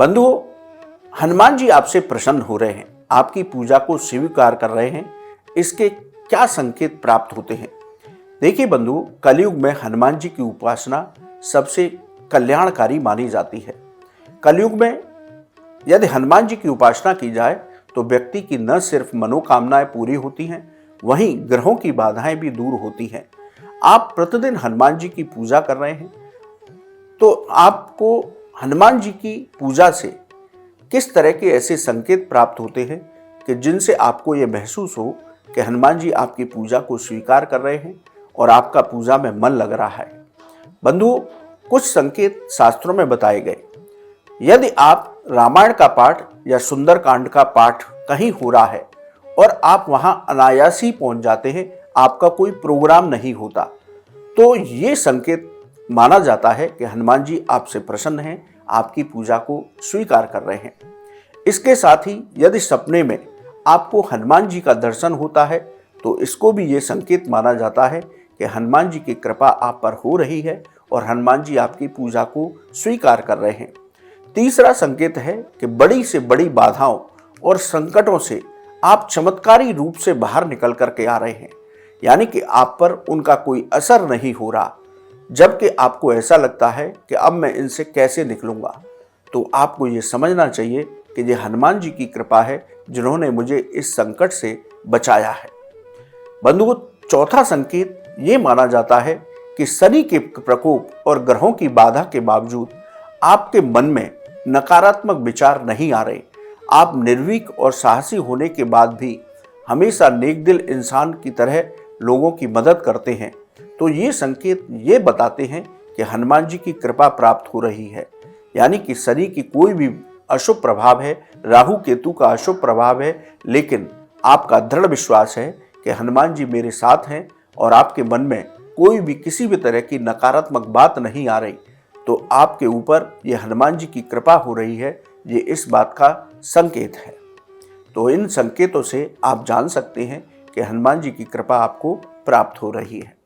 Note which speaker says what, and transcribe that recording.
Speaker 1: बंधुओं, हनुमान जी आपसे प्रसन्न हो रहे हैं, आपकी पूजा को स्वीकार कर रहे हैं। इसके क्या संकेत प्राप्त होते हैं? देखिए बंधुओं, कलयुग में हनुमान जी की उपासना सबसे कल्याणकारी मानी जाती है। कलयुग में यदि हनुमान जी की उपासना की जाए तो व्यक्ति की न सिर्फ मनोकामनाएं पूरी होती हैं, वहीं ग्रहों की बाधाएं भी दूर होती हैं। आप प्रतिदिन हनुमान जी की पूजा कर रहे हैं तो आपको हनुमान जी की पूजा से किस तरह के ऐसे संकेत प्राप्त होते हैं कि जिनसे आपको ये महसूस हो कि हनुमान जी आपकी पूजा को स्वीकार कर रहे हैं और आपका पूजा में मन लग रहा है। बंधुओं, कुछ संकेत शास्त्रों में बताए गए। यदि आप रामायण का पाठ या सुंदरकांड का पाठ कहीं हो रहा है और आप वहां अनायास ही पहुंच जाते हैं, आपका कोई प्रोग्राम नहीं होता, तो ये संकेत माना जाता है कि हनुमान जी आपसे प्रसन्न हैं, आपकी पूजा को स्वीकार कर रहे हैं। इसके साथ ही यदि सपने में आपको हनुमान जी का दर्शन होता है तो इसको भी ये संकेत माना जाता है कि हनुमान जी की कृपा आप पर हो रही है और हनुमान जी आपकी पूजा को स्वीकार कर रहे हैं। तीसरा संकेत है कि बड़ी से बड़ी बाधाओं और संकटों से आप चमत्कारी रूप से बाहर निकल करके आ रहे हैं, यानी कि आप पर उनका कोई असर नहीं हो रहा, जबकि आपको ऐसा लगता है कि अब मैं इनसे कैसे निकलूंगा। तो आपको ये समझना चाहिए कि ये हनुमान जी की कृपा है जिन्होंने मुझे इस संकट से बचाया है। बंधुओं, चौथा संकेत ये माना जाता है कि शनि के प्रकोप और ग्रहों की बाधा के बावजूद आपके मन में नकारात्मक विचार नहीं आ रहे। आप निर्भीक और साहसी होने के बाद भी हमेशा नेक दिल इंसान की तरह लोगों की मदद करते हैं। तो ये संकेत ये बताते हैं कि हनुमान जी की कृपा प्राप्त हो रही है, यानी कि शनि की कोई भी अशुभ प्रभाव है, राहु केतु का अशुभ प्रभाव है, लेकिन आपका दृढ़ विश्वास है कि हनुमान जी मेरे साथ हैं और आपके मन में कोई भी किसी भी तरह की नकारात्मक बात नहीं आ रही, तो आपके ऊपर ये हनुमान जी की कृपा हो रही है, ये इस बात का संकेत है। तो इन संकेतों से आप जान सकते हैं कि हनुमान जी की कृपा आपको प्राप्त हो रही है।